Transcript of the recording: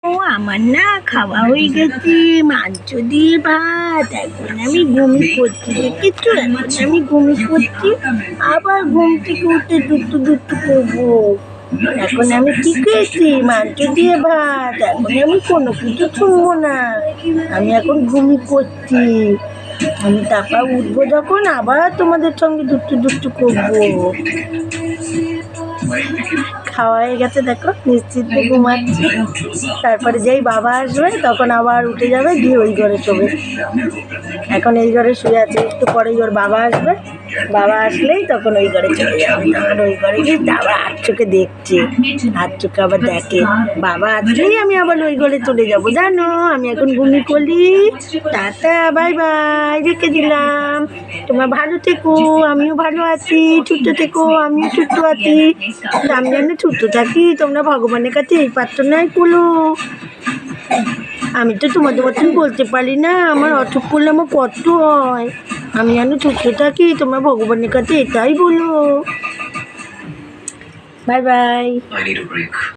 ও আমার না খাওয়া হয়ে গেছে মাংস দিয়ে ভাত। এখন আমি ঘুমিয়ে পড়ছি, দেখেছো? এখন আমি ঘুমিয়ে পড়ছি, আবার ঘুম থেকে উঠে দুটু দুটু করবো। এখন আমি কি খেয়েছি? মাংস দিয়ে ভাত। এখন আমি কোনো কিছু শুনবো না, আমি এখন ঘুমিয়ে পড়ছি। আমি তারপর উঠবো যখন আবার তোমাদের সঙ্গে দুটু দুটু করবো। খাওয়া হয়ে গেছে, দেখো নিশ্চিন্তে ঘুমাচ্ছি। তারপরে যেই বাবা আসবে তখন আবার উঠে যাবে, দিয়ে ওই ঘরে শোবে। এখন এই ঘরে শুয়ে আছে, একটু পরেই ওর বাবা আসবে। বাবা আসলেই তখন ওই ঘরে চলে যাবে। তখন ওই ঘরে গিয়ে আবার হাত চোখে দেখছে, হাত চোখে আবার দেখে। বাবা আসলেই আমি আবার ওই ঘরে চলে যাব। জানো আমি এখন ঘুমিয়ে পড়ি। টাটা, বাই বাই, রেখে দিলাম। তোমরা ভালো থেকো, আমিও ভালো আছি। ছোট্ট থেকো, আমিও ছোট্ট আছি। আমি যেন ছোট্ট থাকি, তোমরা ভগবানের কাছে এই প্রার্থনাই করো। আমি তো তোমাদের মতন বলতে পারি না, আমার অসুখ করলে আমার কষ্ট হয়। আমি যেন ছোট্ট থাকি, তোমরা ভগবানের কাছে এটাই বলো। Bye bye.